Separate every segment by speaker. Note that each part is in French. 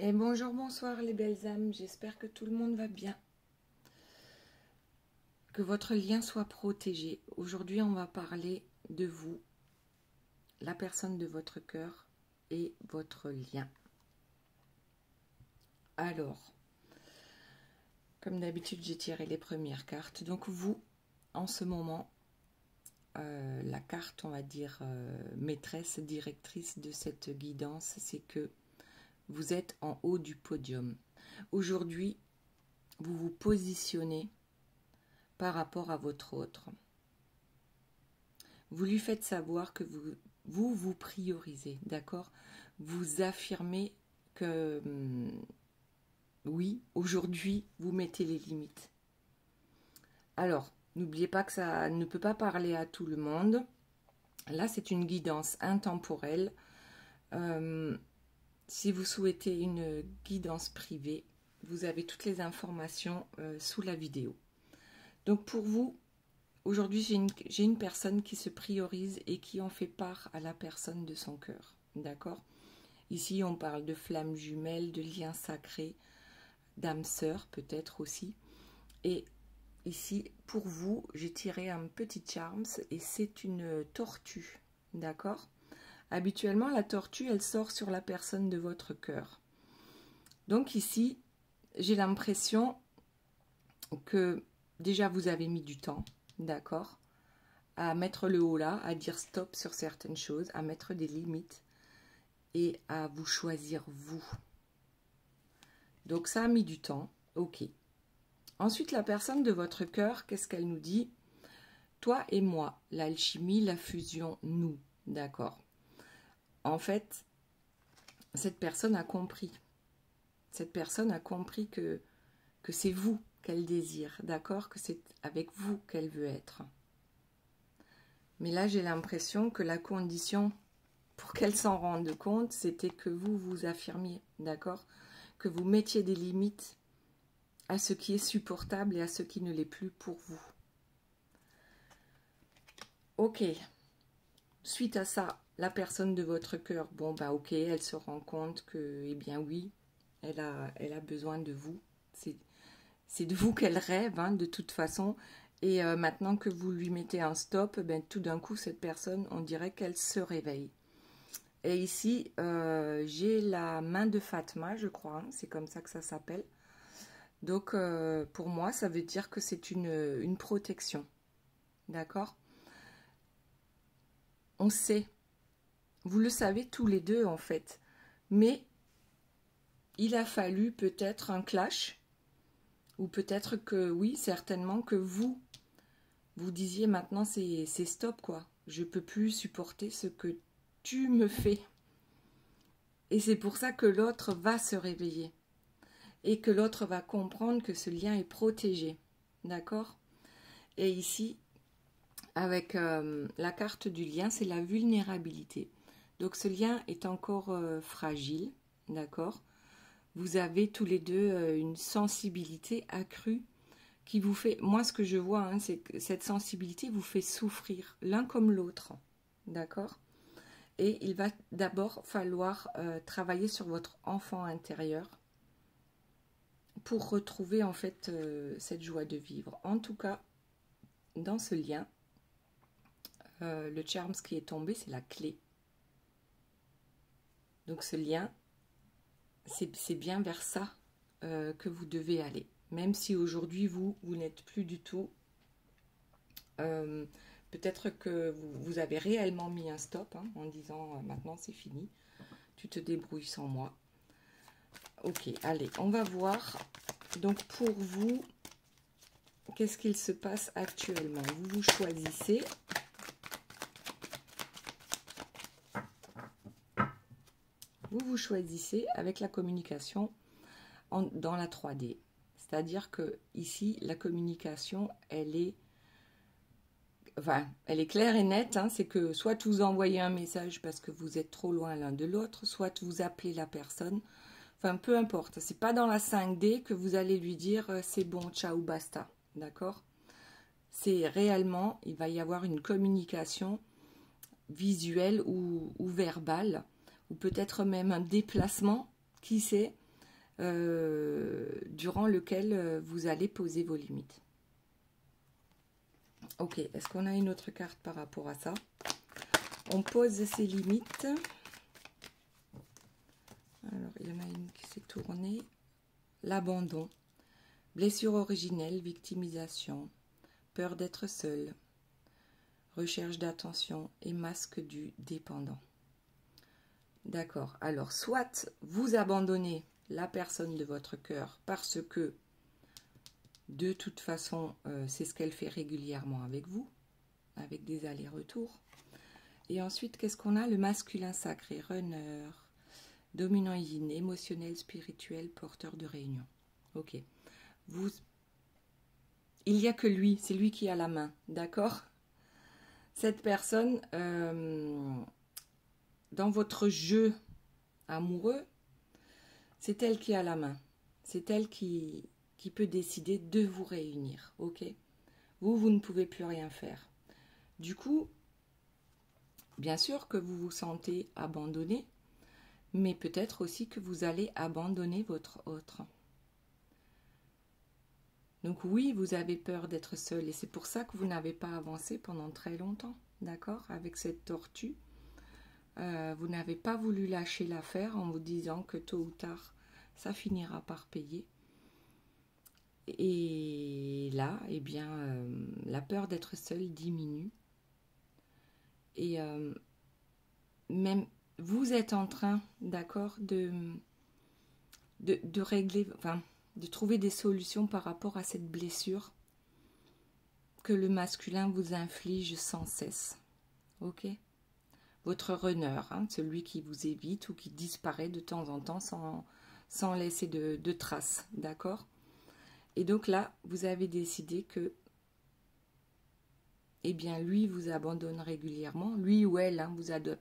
Speaker 1: Et bonjour, bonsoir les belles âmes, j'espère que tout le monde va bien. Que votre lien soit protégé. Aujourd'hui, on va parler de vous, la personne de votre cœur et votre lien. Alors, comme d'habitude, j'ai tiré les premières cartes. Donc vous, en ce moment, la carte, on va dire, maîtresse, directrice de cette guidance, c'est que vous êtes en haut du podium. Aujourd'hui, vous vous positionnez par rapport à votre autre. Vous lui faites savoir que vous priorisez, d'accord? Vous affirmez que oui, aujourd'hui, vous mettez les limites. Alors, n'oubliez pas que ça ne peut pas parler à tout le monde. Là, c'est une guidance intemporelle. Si vous souhaitez une guidance privée, vous avez toutes les informations sous la vidéo. Donc pour vous, aujourd'hui, j'ai une personne qui se priorise et qui en fait part à la personne de son cœur. D'accord? Ici, on parle de flammes jumelles, de liens sacrés, d'âme sœur peut-être aussi. Et ici, pour vous, j'ai tiré un petit charms et c'est une tortue. D'accord? Habituellement, la tortue, elle sort sur la personne de votre cœur. Donc ici, j'ai l'impression que déjà vous avez mis du temps, d'accord, à mettre le haut là, à dire stop sur certaines choses, à mettre des limites et à vous choisir vous. Donc ça a mis du temps, ok. Ensuite, la personne de votre cœur, qu'est-ce qu'elle nous dit? Toi et moi, l'alchimie, la fusion, nous, d'accord. En fait, cette personne a compris. Cette personne a compris que c'est vous qu'elle désire, d'accord, que c'est avec vous qu'elle veut être. Mais là, j'ai l'impression que la condition pour qu'elle s'en rende compte, c'était que vous vous affirmiez, d'accord, que vous mettiez des limites à ce qui est supportable et à ce qui ne l'est plus pour vous. Ok. Suite à ça, la personne de votre cœur, bon bah ok, elle se rend compte que, eh bien oui, elle a besoin de vous. C'est de vous qu'elle rêve, hein, de toute façon. Et maintenant que vous lui mettez un stop, ben, tout d'un coup, cette personne, on dirait qu'elle se réveille. Et ici, j'ai la main de Fatma, je crois, hein, c'est comme ça que ça s'appelle. Donc, pour moi, ça veut dire que c'est une protection. D'accord? On sait. Vous le savez tous les deux, en fait. Mais il a fallu peut-être un clash. Ou peut-être que, oui, certainement que vous disiez maintenant c'est stop quoi. Je peux plus supporter ce que tu me fais. Et c'est pour ça que l'autre va se réveiller. Et que l'autre va comprendre que ce lien est protégé. D'accord? Et ici, avec la carte du lien, c'est la vulnérabilité. Donc ce lien est encore fragile. D'accord? Vous avez tous les deux une sensibilité accrue qui vous fait, moi ce que je vois, hein, c'est que cette sensibilité vous fait souffrir l'un comme l'autre, d'accord? Et il va d'abord falloir travailler sur votre enfant intérieur pour retrouver en fait cette joie de vivre. En tout cas, dans ce lien, le charms qui est tombé, c'est la clé. Donc ce lien, c'est bien vers ça que vous devez aller. Même si aujourd'hui, vous n'êtes plus du tout... peut-être que vous avez réellement mis un stop hein, en disant maintenant c'est fini, tu te débrouilles sans moi. Ok, allez, on va voir. Donc pour vous, qu'est-ce qu'il se passe actuellement? Vous choisissez. Vous choisissez avec la communication dans la 3D. C'est-à-dire que ici, la communication, elle est claire et nette, hein, c'est que soit vous envoyez un message parce que vous êtes trop loin l'un de l'autre, soit vous appelez la personne, enfin peu importe, c'est pas dans la 5D que vous allez lui dire c'est bon, ciao, basta, d'accord? C'est réellement, il va y avoir une communication visuelle ou verbale, ou peut-être même un déplacement, qui sait, durant lequel vous allez poser vos limites. Ok, est-ce qu'on a une autre carte par rapport à ça? On pose ses limites. Alors, il y en a une qui s'est tournée. L'abandon, blessure originelle, victimisation, peur d'être seul, recherche d'attention et masque du dépendant. D'accord, alors soit vous abandonnez la personne de votre cœur parce que de toute façon c'est ce qu'elle fait régulièrement avec vous, avec des allers-retours. Et ensuite, qu'est-ce qu'on a? Le masculin sacré, runner, dominant yin, émotionnel, spirituel, porteur de réunion. Ok. Il n'y a que lui, c'est lui qui a la main, d'accord? Cette personne, dans votre jeu amoureux, c'est elle qui a la main. C'est elle qui peut décider de vous réunir, ok? Vous ne pouvez plus rien faire. Du coup, bien sûr que vous vous sentez abandonné, mais peut-être aussi que vous allez abandonner votre autre. Donc oui, vous avez peur d'être seul et c'est pour ça que vous n'avez pas avancé pendant très longtemps, d'accord? Avec cette tortue, vous n'avez pas voulu lâcher l'affaire en vous disant que tôt ou tard, ça finira par payer. Et là, eh bien, la peur d'être seul diminue. Et même vous êtes en train, d'accord, de régler, enfin, de trouver des solutions par rapport à cette blessure que le masculin vous inflige sans cesse. Ok? Votre runner, hein, celui qui vous évite ou qui disparaît de temps en temps sans laisser de traces. D'accord? Et donc là, vous avez décidé que eh bien, lui vous abandonne régulièrement, lui ou elle, hein,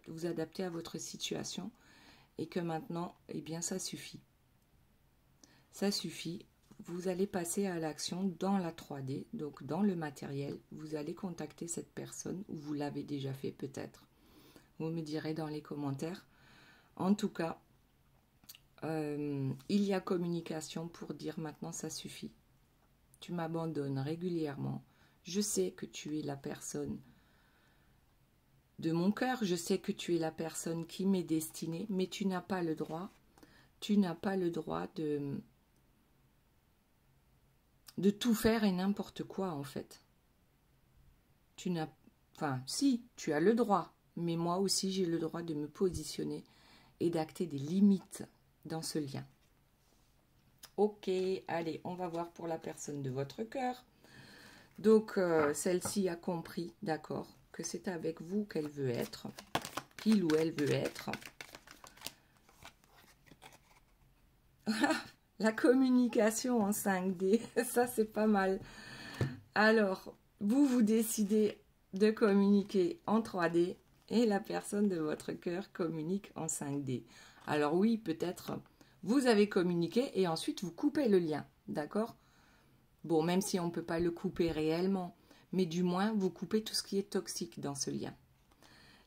Speaker 1: vous adaptez à votre situation, et que maintenant, eh bien, ça suffit. Ça suffit, vous allez passer à l'action dans la 3D, donc dans le matériel, vous allez contacter cette personne, ou vous l'avez déjà fait peut-être, vous me direz dans les commentaires. En tout cas, il y a communication pour dire maintenant ça suffit. Tu m'abandonnes régulièrement. Je sais que tu es la personne de mon cœur, je sais que tu es la personne qui m'est destinée, mais tu n'as pas le droit, de tout faire et n'importe quoi en fait. Enfin, si, tu as le droit, mais moi aussi j'ai le droit de me positionner et d'acter des limites dans ce lien. Ok, allez, on va voir pour la personne de votre cœur. Donc, celle-ci a compris, d'accord, que c'est avec vous qu'elle veut être, qu'il ou elle veut être. La communication en 5D, ça c'est pas mal. Alors, vous décidez de communiquer en 3D et la personne de votre cœur communique en 5D. Alors oui, peut-être vous avez communiqué et ensuite vous coupez le lien, d'accord? Bon, même si on ne peut pas le couper réellement, mais du moins, vous coupez tout ce qui est toxique dans ce lien.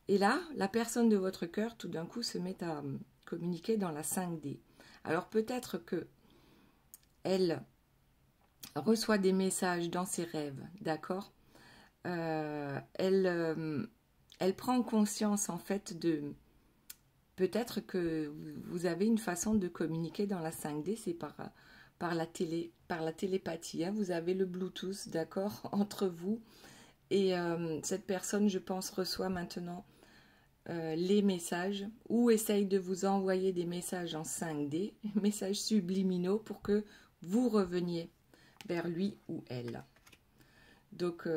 Speaker 1: Et là, la personne de votre cœur, tout d'un coup, se met à communiquer dans la 5D. Alors peut-être que elle reçoit des messages dans ses rêves, d'accord? Elle prend conscience, en fait, de... Peut-être que vous avez une façon de communiquer dans la 5D, c'est par la télépathie, hein. Vous avez le Bluetooth, d'accord, entre vous. Et cette personne, je pense, reçoit maintenant les messages ou essaye de vous envoyer des messages en 5D, messages subliminaux pour que vous reveniez vers lui ou elle. Donc,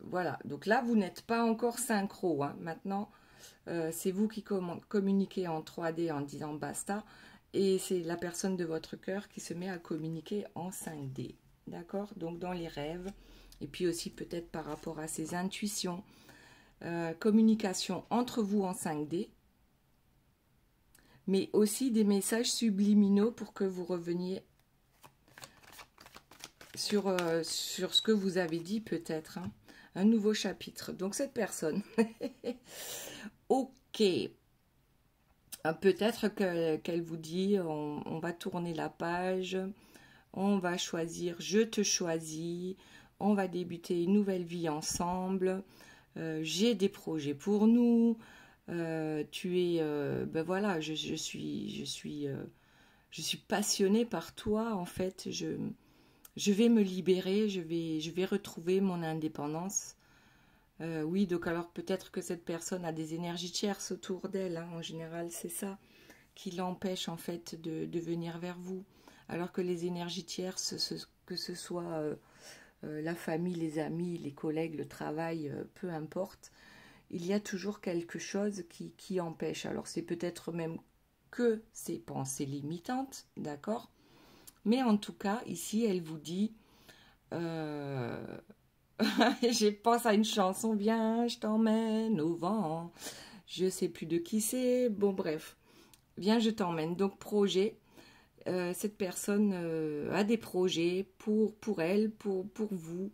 Speaker 1: voilà. Donc là, vous n'êtes pas encore synchro, hein. Maintenant, c'est vous qui communiquez en 3D en disant basta. Et c'est la personne de votre cœur qui se met à communiquer en 5D. D'accord? Donc dans les rêves. Et puis aussi peut-être par rapport à ses intuitions. Communication entre vous en 5D. Mais aussi des messages subliminaux pour que vous reveniez sur ce que vous avez dit peut-être. Hein. Un nouveau chapitre. Donc cette personne. Ok. Peut-être qu'elle vous dit, on va tourner la page, on va choisir, je te choisis, on va débuter une nouvelle vie ensemble, j'ai des projets pour nous, tu es, ben voilà, je suis passionnée par toi, en fait, je vais me libérer, je vais retrouver mon indépendance. Oui, donc alors peut-être que cette personne a des énergies tierces autour d'elle, hein. En général, c'est ça qui l'empêche en fait de venir vers vous. Alors que les énergies tierces, que ce soit la famille, les amis, les collègues, le travail, peu importe, il y a toujours quelque chose qui empêche. Alors c'est peut-être même que ces pensées limitantes, d'accord? Mais en tout cas, ici, elle vous dit... euh, je pense à une chanson, viens, je t'emmène au vent. Je sais plus de qui c'est. Bon, bref, viens, je t'emmène. Donc, projet. Cette personne a des projets pour elle, pour vous,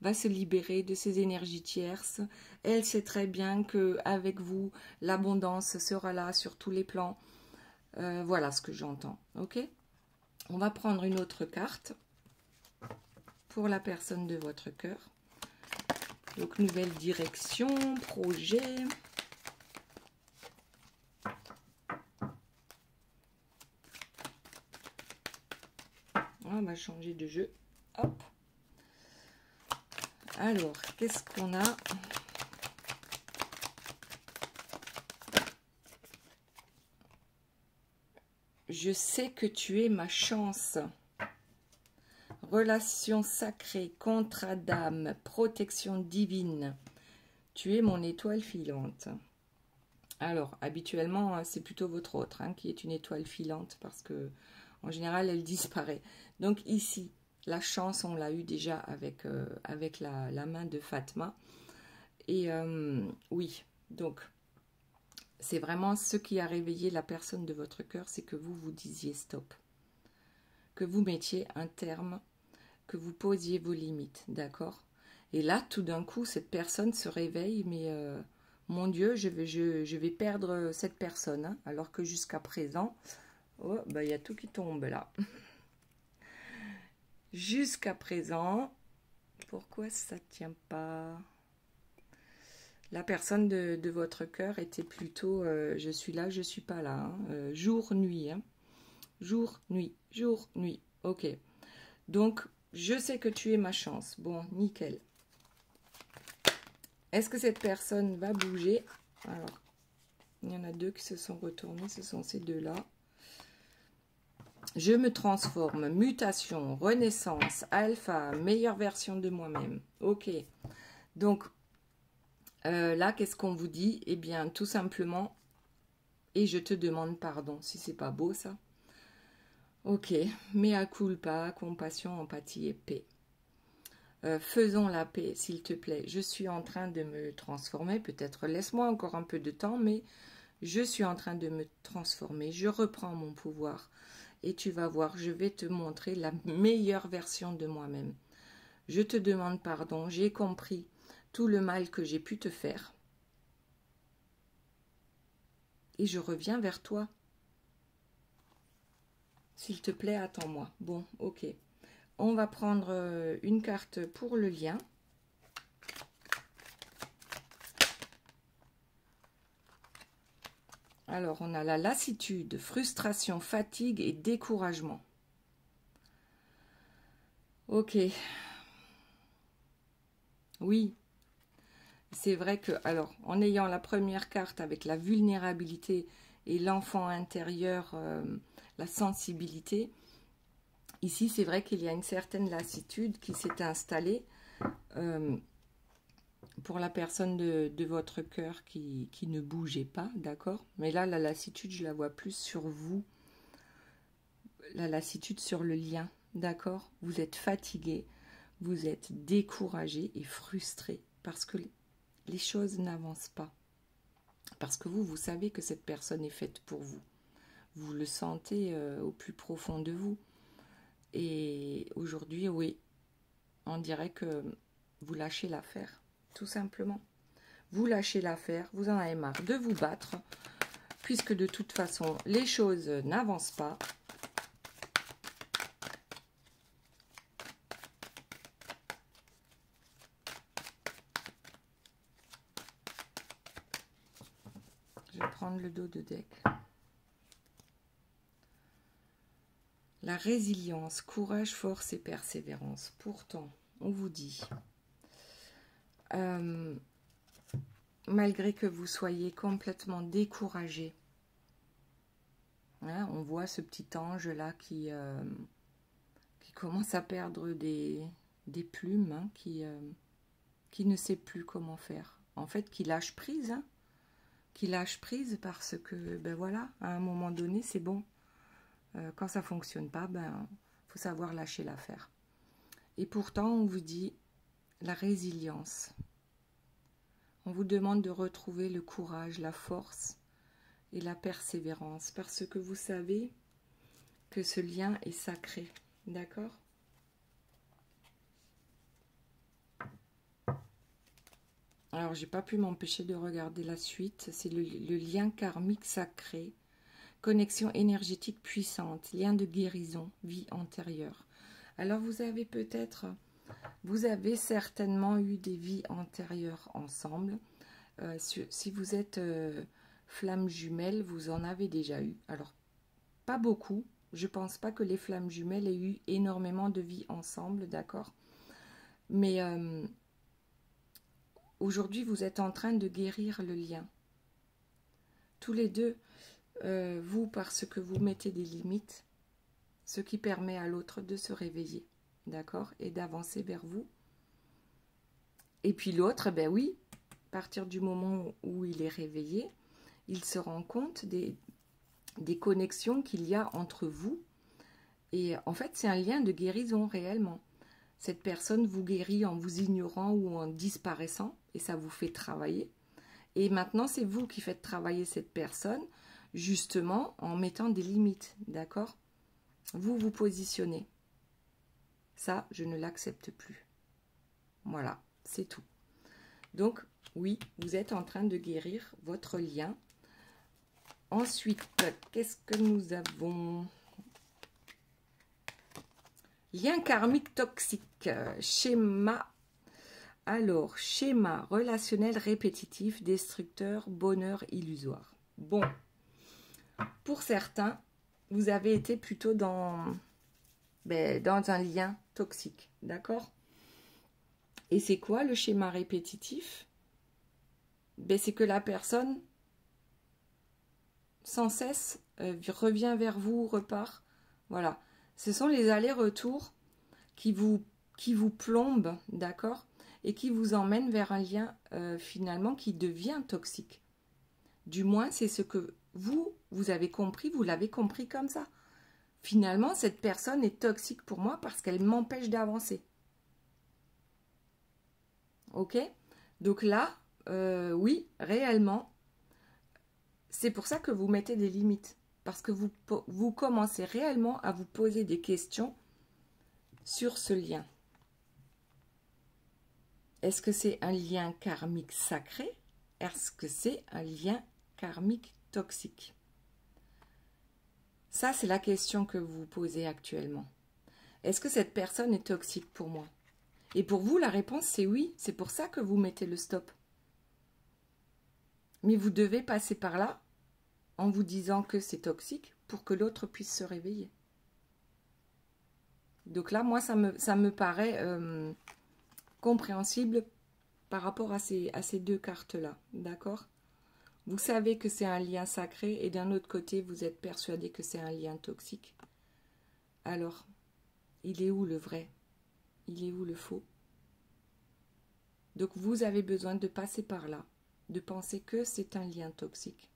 Speaker 1: va se libérer de ses énergies tierces. Elle sait très bien que avec vous, l'abondance sera là sur tous les plans. Voilà ce que j'entends. Ok? On va prendre une autre carte pour la personne de votre cœur. Donc, nouvelle direction, projet. On va changer de jeu. Hop. Alors, qu'est-ce qu'on a? Je sais que tu es ma chance. Relation sacrée, contrat d'âme, protection divine. Tu es mon étoile filante. Alors, habituellement, c'est plutôt votre autre hein, qui est une étoile filante parce que, en général, elle disparaît. Donc ici, la chance, on l'a eu déjà avec, avec la main de Fatma. Et oui, donc, c'est vraiment ce qui a réveillé la personne de votre cœur, c'est que vous vous disiez stop. Que vous mettiez un terme, que vous posiez vos limites, d'accord? Et là, tout d'un coup, cette personne se réveille, mais mon Dieu, je vais perdre cette personne. Hein, alors que jusqu'à présent, oh, bah, y a tout qui tombe là. Jusqu'à présent, pourquoi ça ne tient pas? La personne de votre cœur était plutôt je suis là, je suis pas là. Hein, jour-nuit. Hein, jour-nuit, jour-nuit. Ok. Donc, je sais que tu es ma chance. Bon, nickel. Est-ce que cette personne va bouger? Alors, il y en a deux qui se sont retournés, ce sont ces deux-là. Je me transforme, mutation, renaissance, alpha, meilleure version de moi-même. Ok. Donc, là, qu'est-ce qu'on vous dit? Eh bien, tout simplement, et je te demande pardon, si c'est pas beau ça. Ok. Mea culpa, compassion, empathie et paix. Faisons la paix, s'il te plaît. Je suis en train de me transformer. Peut-être laisse-moi encore un peu de temps, mais je suis en train de me transformer. Je reprends mon pouvoir. Et tu vas voir, je vais te montrer la meilleure version de moi-même. Je te demande pardon. J'ai compris tout le mal que j'ai pu te faire. Et je reviens vers toi. S'il te plaît, attends-moi. Bon, ok. On va prendre une carte pour le lien. Alors, on a la lassitude, frustration, fatigue et découragement. Ok. Oui. C'est vrai que, alors, en ayant la première carte avec la vulnérabilité et l'enfant intérieur, la sensibilité, ici, c'est vrai qu'il y a une certaine lassitude qui s'est installée pour la personne de votre cœur qui ne bougeait pas, d'accord? Mais là, la lassitude, je la vois plus sur vous, la lassitude sur le lien, d'accord? Vous êtes fatigué, vous êtes découragé et frustré parce que les choses n'avancent pas. Parce que vous savez que cette personne est faite pour vous. Vous le sentez au plus profond de vous. Et aujourd'hui, oui, on dirait que vous lâchez l'affaire, tout simplement. Vous lâchez l'affaire, vous en avez marre de vous battre. puisque de toute façon, les choses n'avancent pas. Je vais prendre le dos de deck. La résilience, courage, force et persévérance. Pourtant, on vous dit, malgré que vous soyez complètement découragé, hein, on voit ce petit ange-là qui commence à perdre des plumes, hein, qui ne sait plus comment faire. En fait, qui lâche prise, hein, qui lâche prise parce que, ben voilà, à un moment donné, c'est bon. Quand ça ne fonctionne pas, ben, faut savoir lâcher l'affaire. Et pourtant, on vous dit la résilience. On vous demande de retrouver le courage, la force et la persévérance, parce que vous savez que ce lien est sacré. D'accord? Alors, j'ai pas pu m'empêcher de regarder la suite. C'est le lien karmique sacré. Connexion énergétique puissante, lien de guérison, vie antérieure. Alors vous avez certainement eu des vies antérieures ensemble. Si vous êtes flammes jumelles, vous en avez déjà eu. Alors, pas beaucoup. Je pense pas que les flammes jumelles aient eu énormément de vies ensemble, d'accord? Mais aujourd'hui, vous êtes en train de guérir le lien. Tous les deux. Vous, parce que vous mettez des limites, ce qui permet à l'autre de se réveiller, d'accord, et d'avancer vers vous. Et puis l'autre, ben oui, à partir du moment où il est réveillé, il se rend compte des connexions qu'il y a entre vous. Et en fait, c'est un lien de guérison réellement. Cette personne vous guérit en vous ignorant ou en disparaissant, et ça vous fait travailler. Et maintenant, c'est vous qui faites travailler cette personne, justement en mettant des limites, d'accord? Vous vous positionnez. Ça, je ne l'accepte plus. Voilà, c'est tout. Donc, oui, vous êtes en train de guérir votre lien. Ensuite, qu'est-ce que nous avons? Lien karmique toxique, schéma. Alors, schéma relationnel répétitif, destructeur, bonheur illusoire. Bon. Pour certains, vous avez été plutôt dans un lien toxique, d'accord? Et c'est quoi le schéma répétitif? C'est que la personne, sans cesse, revient vers vous, repart. Voilà. Ce sont les allers-retours qui vous plombent, d'accord? Et qui vous emmènent vers un lien, finalement, qui devient toxique. Du moins, c'est ce que vous avez compris, vous l'avez compris comme ça. Finalement, cette personne est toxique pour moi parce qu'elle m'empêche d'avancer. Ok? Donc là, oui, réellement, c'est pour ça que vous mettez des limites. Parce que vous commencez réellement à vous poser des questions sur ce lien. Est-ce que c'est un lien karmique sacré? Est-ce que c'est un lien karmique toxique? Ça, c'est la question que vous vous posez actuellement. Est-ce que cette personne est toxique pour moi? Et pour vous, la réponse, c'est oui. C'est pour ça que vous mettez le stop. Mais vous devez passer par là en vous disant que c'est toxique pour que l'autre puisse se réveiller. Donc là, moi, ça me paraît compréhensible par rapport à ces deux cartes-là. D'accord? Vous savez que c'est un lien sacré et d'un autre côté, vous êtes persuadé que c'est un lien toxique. Alors, il est où le vrai? Il est où le faux? Donc, vous avez besoin de passer par là, de penser que c'est un lien toxique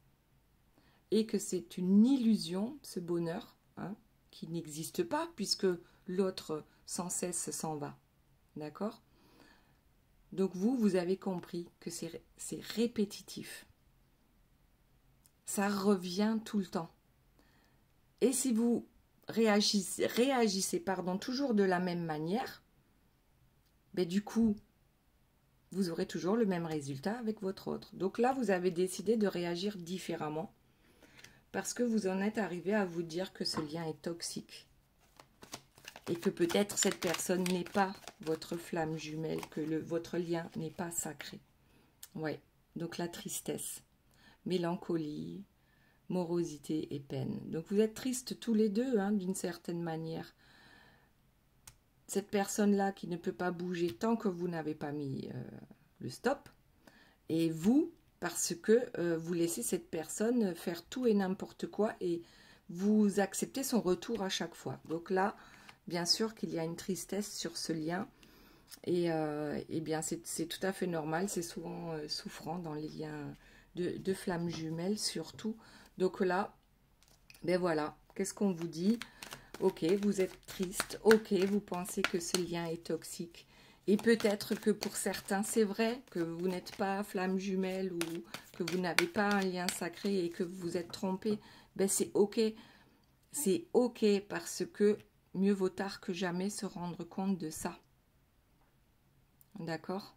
Speaker 1: et que c'est une illusion, ce bonheur, hein, qui n'existe pas puisque l'autre sans cesse s'en va. D'accord? Donc, vous avez compris que c'est répétitif. Ça revient tout le temps. Et si vous réagissez toujours de la même manière, du coup, vous aurez toujours le même résultat avec votre autre. Donc là, vous avez décidé de réagir différemment parce que vous en êtes arrivé à vous dire que ce lien est toxique. Et que peut-être cette personne n'est pas votre flamme jumelle, que votre lien n'est pas sacré. Ouais, donc la tristesse, mélancolie, morosité et peine. Donc vous êtes tristes tous les deux, hein, d'une certaine manière. Cette personne-là qui ne peut pas bouger tant que vous n'avez pas mis le stop. Et vous, parce que vous laissez cette personne faire tout et n'importe quoi et vous acceptez son retour à chaque fois. Donc là, bien sûr qu'il y a une tristesse sur ce lien. Et bien, c'est tout à fait normal. C'est souvent souffrant dans les liens de flammes jumelles, surtout. Donc là, ben voilà, qu'est-ce qu'on vous dit? Ok, vous êtes triste. Ok, vous pensez que ce lien est toxique. Et peut-être que pour certains, c'est vrai que vous n'êtes pas flamme jumelle ou que vous n'avez pas un lien sacré et que vous êtes trompé. Ben c'est ok. C'est ok parce que mieux vaut tard que jamais se rendre compte de ça. D'accord?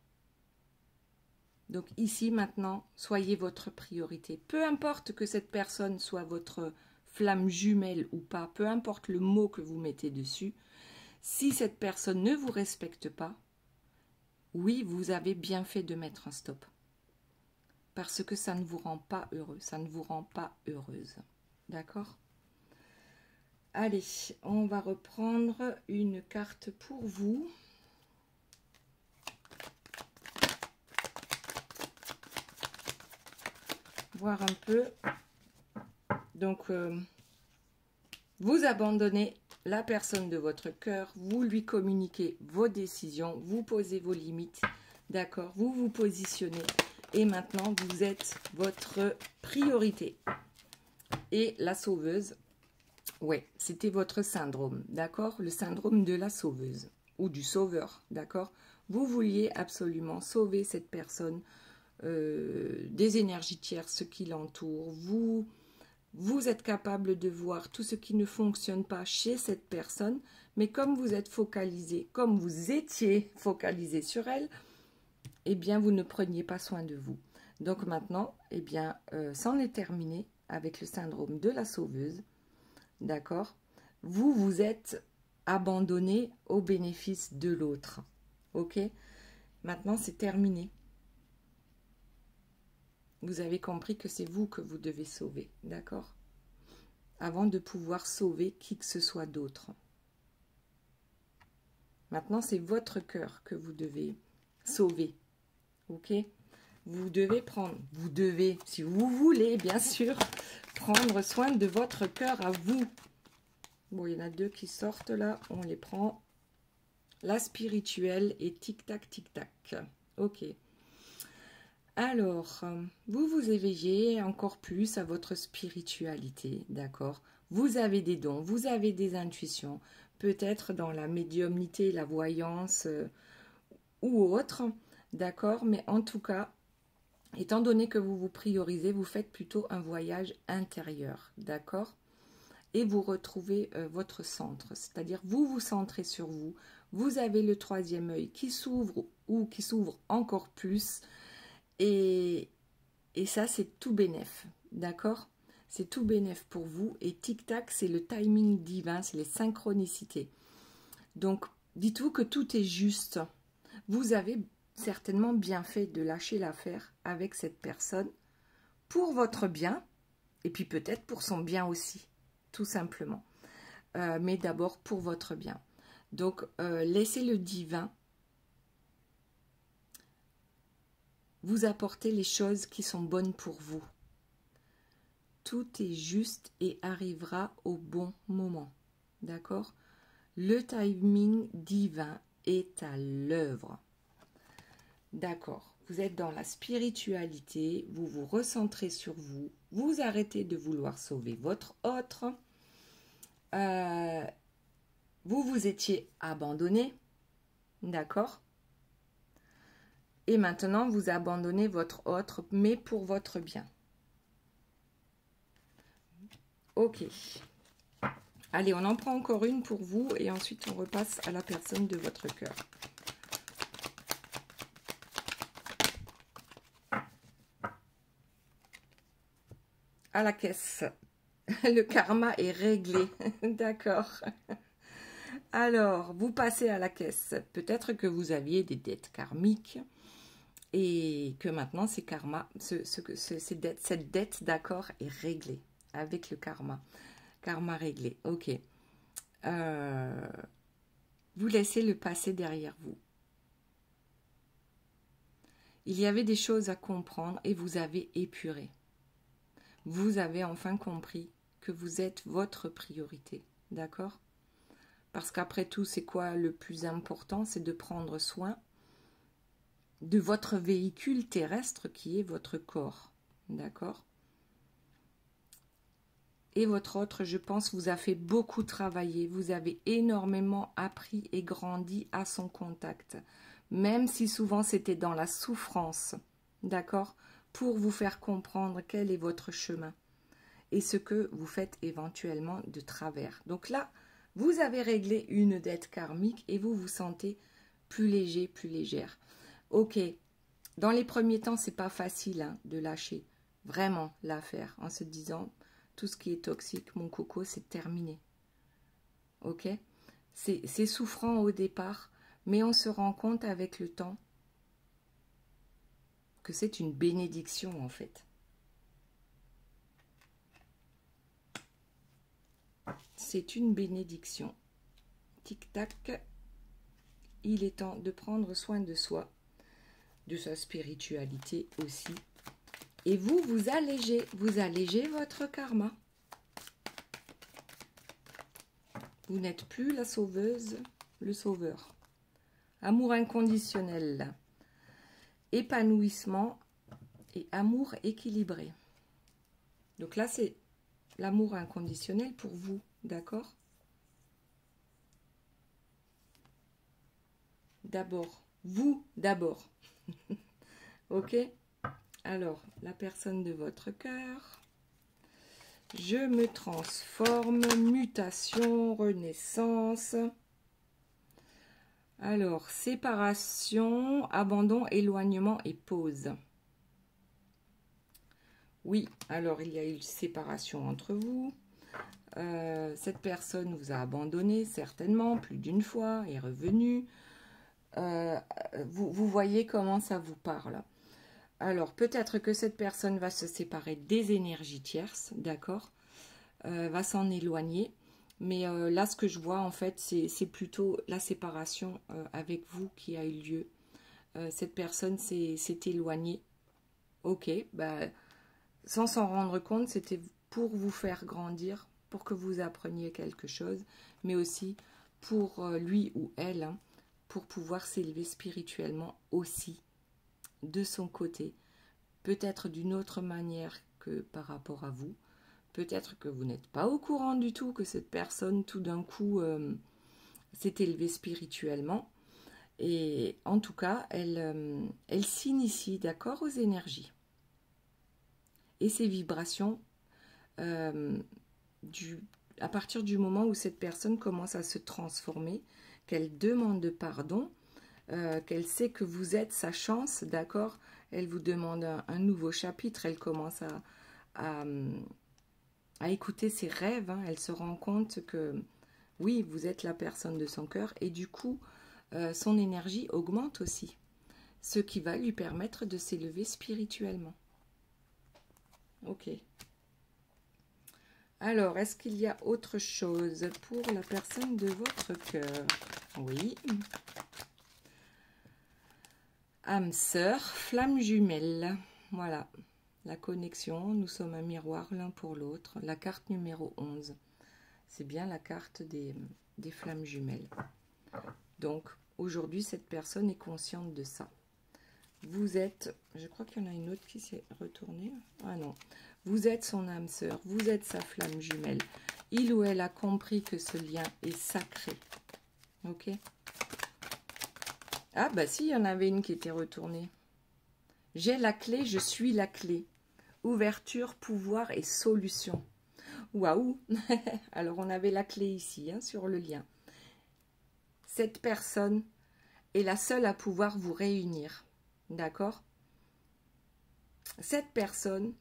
Speaker 1: Donc ici, maintenant, soyez votre priorité. Peu importe que cette personne soit votre flamme jumelle ou pas, peu importe le mot que vous mettez dessus, si cette personne ne vous respecte pas, oui, vous avez bien fait de mettre un stop. Parce que ça ne vous rend pas heureux, ça ne vous rend pas heureuse. D'accord? Allez, on va reprendre une carte pour vous. Voir un peu. Donc, vous abandonnez la personne de votre cœur, vous lui communiquez vos décisions, vous posez vos limites, d'accord? Vous vous positionnez et maintenant, vous êtes votre priorité. Et la sauveuse, ouais, c'était votre syndrome, d'accord? Le syndrome de la sauveuse ou du sauveur, d'accord? Vous vouliez absolument sauver cette personne des énergies tierces qui l'entourent. Vous êtes capable de voir tout ce qui ne fonctionne pas chez cette personne, mais comme vous êtes focalisé, comme vous étiez focalisé sur elle, eh bien, vous ne preniez pas soin de vous. Donc maintenant, eh bien, c'en est terminé avec le syndrome de la sauveuse, d'accord? Vous vous êtes abandonné au bénéfice de l'autre, ok? Maintenant, c'est terminé. Vous avez compris que c'est vous que vous devez sauver, d'accord? Avant de pouvoir sauver qui que ce soit d'autre. Maintenant, c'est votre cœur que vous devez sauver, ok? Vous devez prendre, vous devez, si vous voulez, bien sûr, prendre soin de votre cœur à vous. Bon, il y en a deux qui sortent là, on les prend. La spirituelle et tic-tac, tic-tac. Ok. Alors, vous vous éveillez encore plus à votre spiritualité, d'accord? Vous avez des dons, vous avez des intuitions, peut-être dans la médiumnité, la voyance ou autre, d'accord? Mais en tout cas, étant donné que vous vous priorisez, vous faites plutôt un voyage intérieur, d'accord? Et vous retrouvez votre centre, c'est-à-dire vous vous centrez sur vous, vous avez le troisième œil qui s'ouvre ou qui s'ouvre encore plus, et ça, c'est tout bénef, d'accord? C'est tout bénef pour vous. Et tic-tac, c'est le timing divin, c'est les synchronicités. Donc, dites-vous que tout est juste. Vous avez certainement bien fait de lâcher l'affaire avec cette personne pour votre bien, et puis peut-être pour son bien aussi, tout simplement. Mais d'abord pour votre bien. Donc, laissez le divin vous apporter les choses qui sont bonnes pour vous. Tout est juste et arrivera au bon moment. D'accord? Le timing divin est à l'œuvre. D'accord? Vous êtes dans la spiritualité, vous vous recentrez sur vous, vous arrêtez de vouloir sauver votre autre. Vous vous étiez abandonné. D'accord? Et maintenant, vous abandonnez votre autre, mais pour votre bien. Ok. Allez, on en prend encore une pour vous et ensuite on repasse à la personne de votre cœur. À la caisse. Le karma est réglé. D'accord. Alors, vous passez à la caisse. Peut-être que vous aviez des dettes karmiques et que maintenant, ces karma, cette dette, d'accord, est réglée avec le karma. Karma réglé. Ok. Vous laissez le passé derrière vous. Il y avait des choses à comprendre et vous avez épuré. Vous avez enfin compris que vous êtes votre priorité. D'accord ? Parce qu'après tout, c'est quoi le plus important? C'est de prendre soin de votre véhicule terrestre qui est votre corps. D'accord? Et votre autre, je pense, vous a fait beaucoup travailler. Vous avez énormément appris et grandi à son contact. Même si souvent c'était dans la souffrance. D'accord? Pour vous faire comprendre quel est votre chemin. Et ce que vous faites éventuellement de travers. Donc là, vous avez réglé une dette karmique et vous vous sentez plus léger, plus légère. Ok, dans les premiers temps, c'est pas facile hein, de lâcher vraiment l'affaire en se disant tout ce qui est toxique, mon coco, c'est terminé. Ok, c'est souffrant au départ, mais on se rend compte avec le temps que c'est une bénédiction en fait. C'est une bénédiction. Tic-tac, il est temps de prendre soin de soi, de sa spiritualité aussi. Et vous allégez votre karma. Vous n'êtes plus la sauveuse, le sauveur. Amour inconditionnel, épanouissement et amour équilibré. Donc là, c'est l'amour inconditionnel pour vous, d'accord? D'abord, vous d'abord. Ok? Alors, la personne de votre cœur. Je me transforme, mutation, renaissance. Alors, séparation, abandon, éloignement et pause. Oui, alors il y a eu séparation entre vous. Cette personne vous a abandonné certainement plus d'une fois, est revenue. Vous voyez comment ça vous parle. Alors, peut-être que cette personne va se séparer des énergies tierces, d'accord, va s'en éloigner. Mais là, ce que je vois, en fait, c'est plutôt la séparation avec vous qui a eu lieu. Cette personne s'est éloignée. Ok, bah, sans s'en rendre compte, c'était pour vous faire grandir, pour que vous appreniez quelque chose, mais aussi pour lui ou elle, hein, pour pouvoir s'élever spirituellement aussi de son côté, peut-être d'une autre manière que par rapport à vous, peut-être que vous n'êtes pas au courant du tout que cette personne tout d'un coup s'est élevée spirituellement, et en tout cas elle s'initie, d'accord, aux énergies et ces vibrations à partir du moment où cette personne commence à se transformer, qu'elle demande pardon, qu'elle sait que vous êtes sa chance, d'accord, elle vous demande un nouveau chapitre, elle commence à écouter ses rêves, hein, elle se rend compte que oui, vous êtes la personne de son cœur et du coup, son énergie augmente aussi, ce qui va lui permettre de s'élever spirituellement. Ok. Alors, est-ce qu'il y a autre chose pour la personne de votre cœur? Oui. Âme sœur, flamme jumelle. Voilà, la connexion. Nous sommes un miroir l'un pour l'autre. La carte numéro 11. C'est bien la carte des flammes jumelles. Donc, aujourd'hui, cette personne est consciente de ça. Vous êtes, je crois qu'il y en a une autre qui s'est retournée. Ah non. Vous êtes son âme sœur, vous êtes sa flamme jumelle. Il ou elle a compris que ce lien est sacré. Ok? Ah bah si, il y en avait une qui était retournée. J'ai la clé, je suis la clé. Ouverture, pouvoir et solution. Waouh! Alors on avait la clé ici, hein, sur le lien. Cette personne est la seule à pouvoir vous réunir. D'accord? Cette personne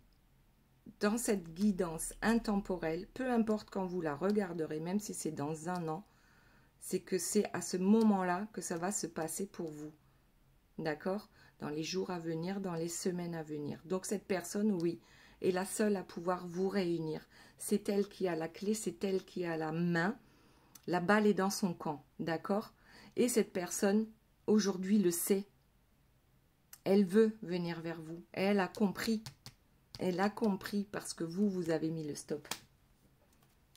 Speaker 1: dans cette guidance intemporelle, peu importe quand vous la regarderez, même si c'est dans un an, c'est que c'est à ce moment-là que ça va se passer pour vous. D'accord? Dans les jours à venir, dans les semaines à venir. Donc cette personne, oui, est la seule à pouvoir vous réunir. C'est elle qui a la clé, c'est elle qui a la main. La balle est dans son camp, d'accord? Et cette personne, aujourd'hui, le sait. Elle veut venir vers vous. Elle a compris. Elle a compris parce que vous avez mis le stop.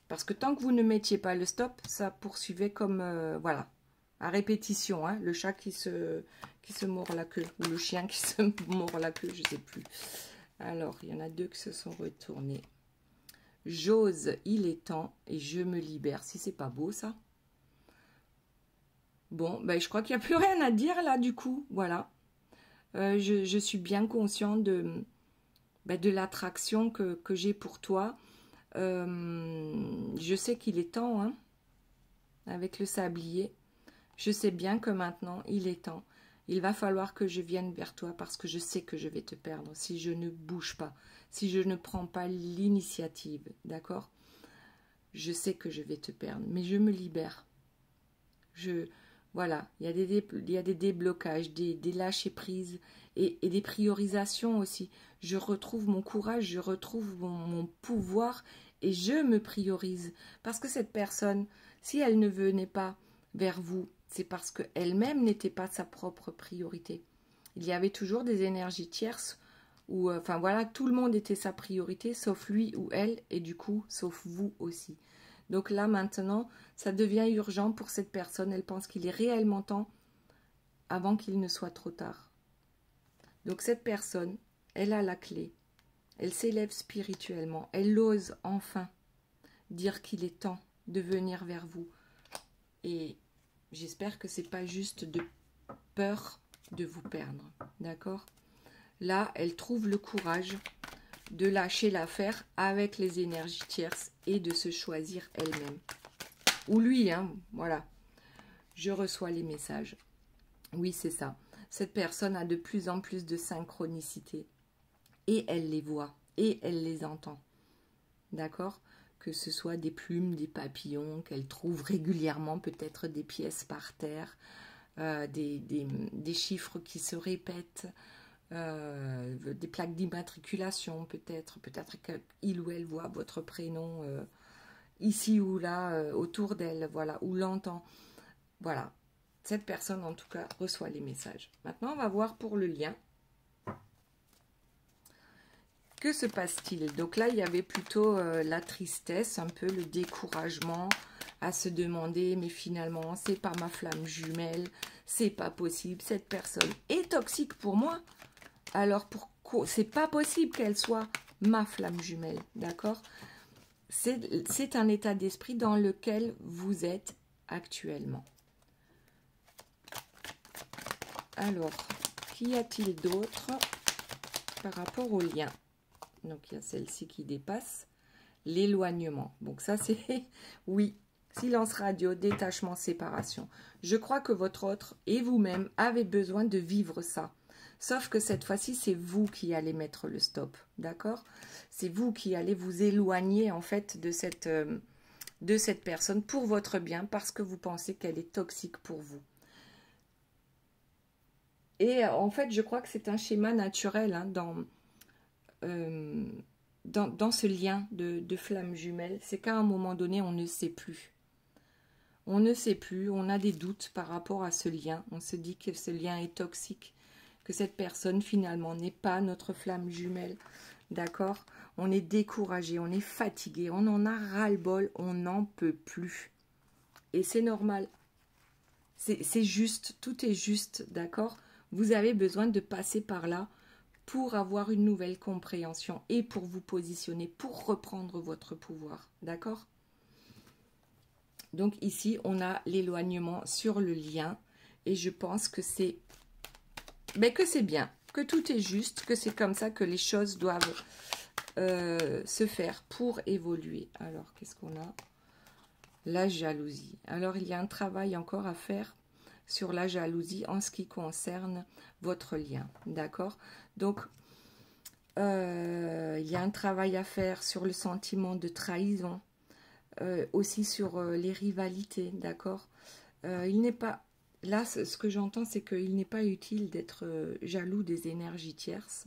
Speaker 1: Parce que tant que vous ne mettiez pas le stop, ça poursuivait comme, voilà, à répétition, hein, le chat qui se mord la queue, ou le chien qui se mord la queue, je ne sais plus. Alors, il y en a deux qui se sont retournés. J'ose, il est temps, et je me libère. Si c'est pas beau, ça. Bon, ben, je crois qu'il n'y a plus rien à dire, là, du coup, voilà. Je suis bien consciente de l'attraction que j'ai pour toi. Je sais qu'il est temps, hein, avec le sablier. Je sais bien que maintenant, il est temps. Il va falloir que je vienne vers toi parce que je sais que je vais te perdre si je ne bouge pas, si je ne prends pas l'initiative, d'accord? Je sais que je vais te perdre, mais je me libère. Voilà, il y a des déblocages, des lâcher-prises et des priorisations aussi. Je retrouve mon courage, je retrouve mon pouvoir et je me priorise. Parce que cette personne, si elle ne venait pas vers vous, c'est parce qu'elle-même n'était pas sa propre priorité. Il y avait toujours des énergies tierces où, enfin voilà, tout le monde était sa priorité, sauf lui ou elle, et du coup, sauf vous aussi. Donc là, maintenant, ça devient urgent pour cette personne. Elle pense qu'il est réellement temps avant qu'il ne soit trop tard. Donc cette personne, elle a la clé. Elle s'élève spirituellement. Elle ose enfin dire qu'il est temps de venir vers vous. Et j'espère que c'est pas juste de peur de vous perdre. D'accord? Là, elle trouve le courage de lâcher l'affaire avec les énergies tierces et de se choisir elle-même. Ou lui, hein, voilà. Je reçois les messages. Oui, c'est ça. Cette personne a de plus en plus de synchronicité. Et elle les voit. Et elle les entend. D'accord? Que ce soit des plumes, des papillons, qu'elle trouve régulièrement, peut-être des pièces par terre, des chiffres qui se répètent, des plaques d'immatriculation, peut-être qu'il ou elle voit votre prénom ici ou là, autour d'elle, voilà, ou l'entend. Voilà, cette personne en tout cas reçoit les messages. Maintenant, on va voir pour le lien. Que se passe-t-il? Donc là, il y avait plutôt la tristesse, un peu le découragement, à se demander, mais finalement, c'est pas ma flamme jumelle, c'est pas possible, cette personne est toxique pour moi. Alors, c'est pas possible qu'elle soit ma flamme jumelle, d'accord? C'est un état d'esprit dans lequel vous êtes actuellement. Alors, qu'y a-t-il d'autre par rapport au lien? Donc, il y a celle-ci qui dépasse. L'éloignement. Donc, ça, c'est... Oui, silence radio, détachement, séparation. Je crois que votre autre et vous-même avez besoin de vivre ça. Sauf que cette fois-ci, c'est vous qui allez mettre le stop. D'accord? C'est vous qui allez vous éloigner, en fait, de cette personne pour votre bien parce que vous pensez qu'elle est toxique pour vous. Et en fait, je crois que c'est un schéma naturel hein, dans ce lien de flamme jumelle. C'est qu'à un moment donné, on ne sait plus. On ne sait plus, on a des doutes par rapport à ce lien. On se dit que ce lien est toxique, que cette personne finalement n'est pas notre flamme jumelle. D'accord? On est découragé, on est fatigué, on en a ras-le-bol, on n'en peut plus. Et c'est normal. C'est juste, tout est juste, d'accord? Vous avez besoin de passer par là pour avoir une nouvelle compréhension et pour vous positionner, pour reprendre votre pouvoir, d'accord? Donc ici, on a l'éloignement sur le lien et je pense que c'est bien, que tout est juste, que c'est comme ça que les choses doivent se faire pour évoluer. Alors, qu'est-ce qu'on a? La jalousie. Alors, il y a un travail encore à faire sur la jalousie en ce qui concerne votre lien, d'accord? Donc, Il y a un travail à faire sur le sentiment de trahison, aussi sur les rivalités, d'accord. Il n'est pas... Là, ce que j'entends, c'est qu'il n'est pas utile d'être jaloux des énergies tierces.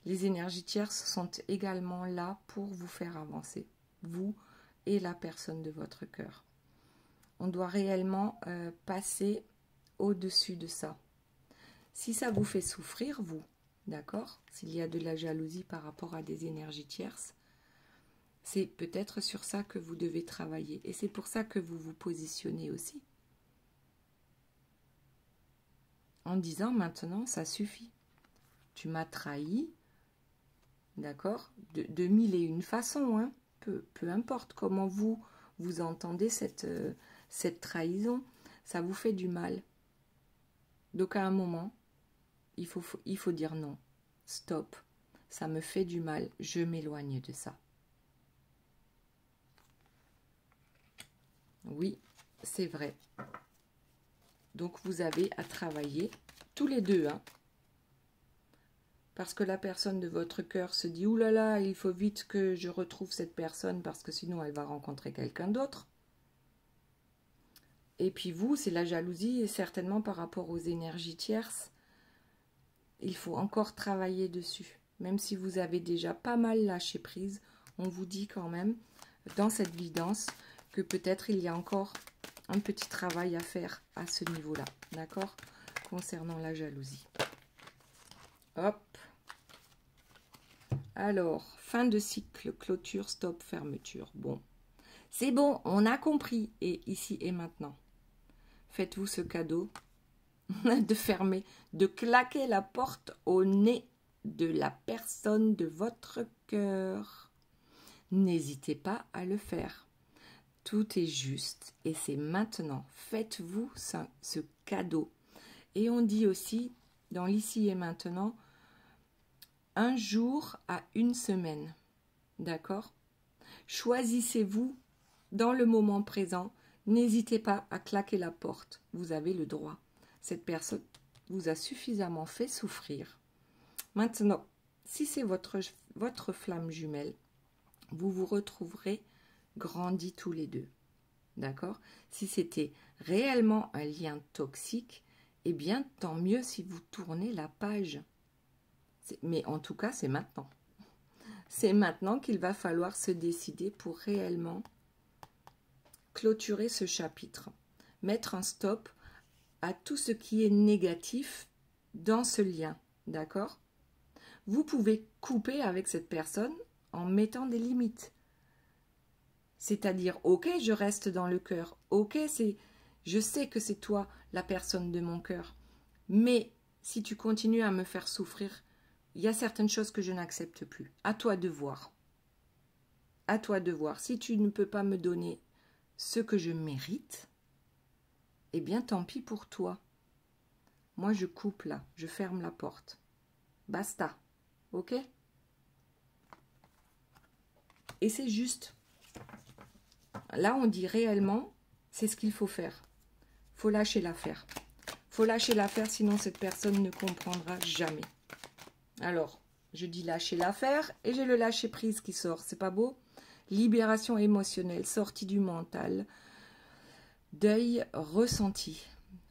Speaker 1: Les énergies tierces sont également là pour vous faire avancer, vous et la personne de votre cœur. On doit réellement passer au-dessus de ça. Si ça vous fait souffrir, vous, d'accord, s'il y a de la jalousie par rapport à des énergies tierces, c'est peut-être sur ça que vous devez travailler. Et c'est pour ça que vous vous positionnez aussi. En disant maintenant, ça suffit. Tu m'as trahi, d'accord, de mille et une façons, hein, peu importe comment vous entendez cette trahison, ça vous fait du mal. Donc à un moment, il faut dire non, stop, ça me fait du mal, je m'éloigne de ça. Oui, c'est vrai. Donc vous avez à travailler tous les deux, hein, parce que la personne de votre cœur se dit « Ouh là là, il faut vite que je retrouve cette personne parce que sinon elle va rencontrer quelqu'un d'autre. » Et puis vous, c'est la jalousie et certainement par rapport aux énergies tierces. Il faut encore travailler dessus. Même si vous avez déjà pas mal lâché prise, on vous dit quand même dans cette guidance que peut-être il y a encore un petit travail à faire à ce niveau-là, d'accord, concernant la jalousie. Hop. Alors, fin de cycle, clôture, stop, fermeture. Bon, c'est bon, on a compris. Et ici et maintenant, faites-vous ce cadeau de fermer, de claquer la porte au nez de la personne de votre cœur. N'hésitez pas à le faire. Tout est juste et c'est maintenant. Faites-vous ce cadeau. Et on dit aussi, dans l'ici et maintenant, un jour à une semaine. D'accord? Choisissez-vous dans le moment présent. N'hésitez pas à claquer la porte. Vous avez le droit. Cette personne vous a suffisamment fait souffrir. Maintenant, si c'est votre flamme jumelle, vous vous retrouverez grandis tous les deux. D'accord? Si c'était réellement un lien toxique, eh bien, tant mieux si vous tournez la page. Mais en tout cas, c'est maintenant. C'est maintenant qu'il va falloir se décider pour réellement clôturer ce chapitre. Mettre un stop à tout ce qui est négatif dans ce lien. D'accord? Vous pouvez couper avec cette personne en mettant des limites. C'est-à-dire, ok, je reste dans le cœur. Ok, je sais que c'est toi la personne de mon cœur. Mais si tu continues à me faire souffrir, il y a certaines choses que je n'accepte plus. À toi de voir. À toi de voir. Si tu ne peux pas me donner ce que je mérite, eh bien tant pis pour toi. Moi je coupe là, je ferme la porte. Basta. Ok? Et c'est juste. Là on dit réellement, c'est ce qu'il faut faire. Faut lâcher l'affaire. Faut lâcher l'affaire, sinon cette personne ne comprendra jamais. Alors, je dis lâcher l'affaire et j'ai le lâcher prise qui sort. C'est pas beau? Libération émotionnelle, sortie du mental, deuil ressenti.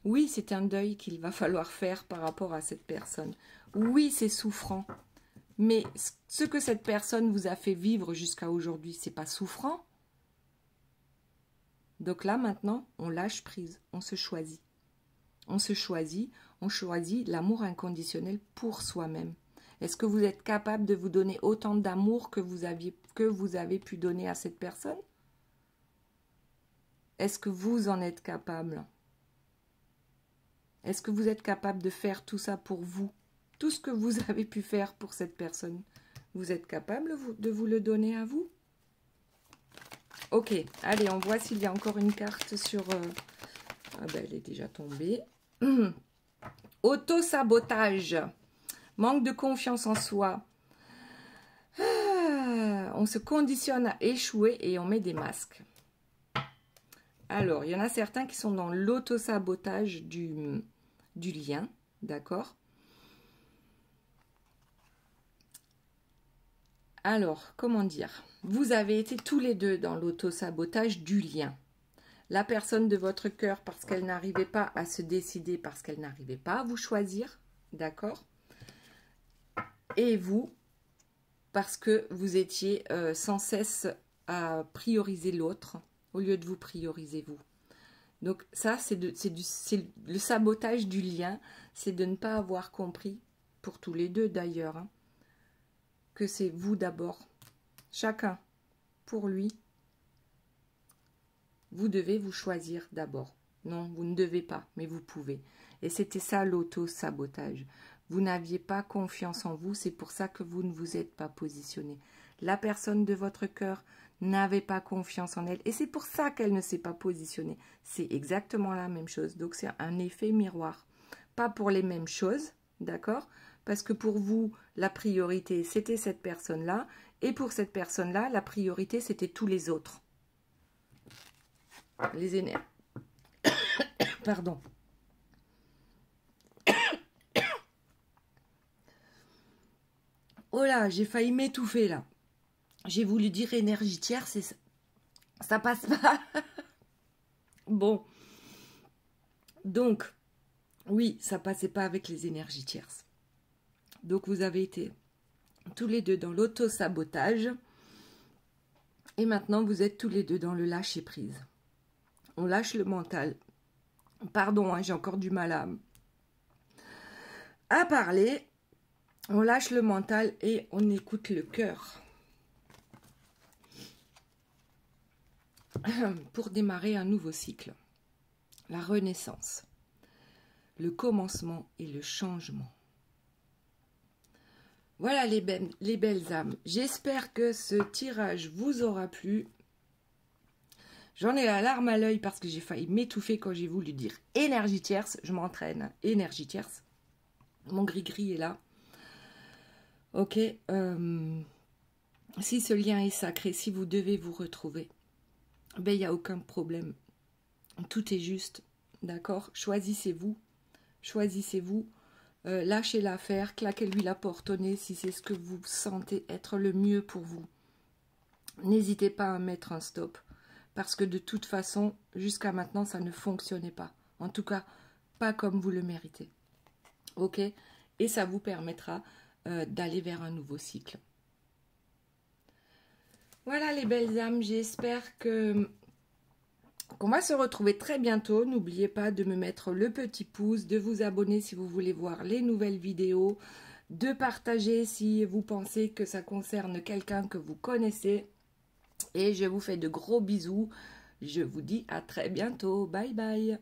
Speaker 1: Oui, c'est un deuil qu'il va falloir faire par rapport à cette personne. Oui, c'est souffrant. Mais ce que cette personne vous a fait vivre jusqu'à aujourd'hui, c'est pas souffrant? Donc là, maintenant, on lâche prise, on se choisit. On choisit l'amour inconditionnel pour soi-même. Est-ce que vous êtes capable de vous donner autant d'amour que vous avez pu donner à cette personne? Est-ce que vous en êtes capable? Est-ce que vous êtes capable de faire tout ça pour vous? Tout ce que vous avez pu faire pour cette personne, vous êtes capable de vous le donner à vous? Ok, allez, on voit s'il y a encore une carte sur... Ah ben, elle est déjà tombée. Auto-sabotage. Manque de confiance en soi. On se conditionne à échouer et on met des masques. Alors, il y en a certains qui sont dans l'auto-sabotage du lien, d'accord? Alors, comment dire? Vous avez été tous les deux dans l'auto-sabotage du lien. La personne de votre cœur parce qu'elle n'arrivait pas à se décider, parce qu'elle n'arrivait pas à vous choisir, d'accord? Et vous, parce que vous étiez sans cesse à prioriser l'autre au lieu de vous prioriser vous. Donc ça, c'est le sabotage du lien, c'est de ne pas avoir compris, pour tous les deux d'ailleurs, hein, que c'est vous d'abord, chacun pour lui. Vous devez vous choisir d'abord. Non, vous ne devez pas, mais vous pouvez. Et c'était ça l'auto-sabotage. Vous n'aviez pas confiance en vous, c'est pour ça que vous ne vous êtes pas positionné. La personne de votre cœur n'avait pas confiance en elle, et c'est pour ça qu'elle ne s'est pas positionnée. C'est exactement la même chose. Donc c'est un effet miroir. Pas pour les mêmes choses, d'accord? Parce que pour vous, la priorité, c'était cette personne-là, et pour cette personne-là, la priorité, c'était tous les autres. Les énergies. Pardon. Oh là, j'ai failli m'étouffer là. J'ai voulu dire énergie tierce et ça passe pas. Bon. Donc, oui, ça passait pas avec les énergies tierces. Donc, vous avez été tous les deux dans l'auto-sabotage. Et maintenant, vous êtes tous les deux dans le lâcher-prise. On lâche le mental. Pardon, hein, j'ai encore du mal à parler. On lâche le mental et on écoute le cœur. Pour démarrer un nouveau cycle. La renaissance. Le commencement et le changement. Voilà les belles âmes. J'espère que ce tirage vous aura plu. J'en ai la larme à l'œil parce que j'ai failli m'étouffer quand j'ai voulu dire énergie tierce. Je m'entraîne. Énergie tierce. Mon gris-gris est là. Ok. Si ce lien est sacré, si vous devez vous retrouver, ben il n'y a aucun problème. Tout est juste. D'accord? Choisissez-vous. Choisissez-vous. Lâchez l'affaire. Claquez-lui la porte au nez si c'est ce que vous sentez être le mieux pour vous. N'hésitez pas à mettre un stop. Parce que de toute façon, jusqu'à maintenant, ça ne fonctionnait pas. En tout cas, pas comme vous le méritez. Ok? Et ça vous permettra d'aller vers un nouveau cycle. Voilà les belles âmes, j'espère qu'on va se retrouver très bientôt. N'oubliez pas de me mettre le petit pouce, de vous abonner si vous voulez voir les nouvelles vidéos, de partager si vous pensez que ça concerne quelqu'un que vous connaissez. Et je vous fais de gros bisous. Je vous dis à très bientôt. Bye bye.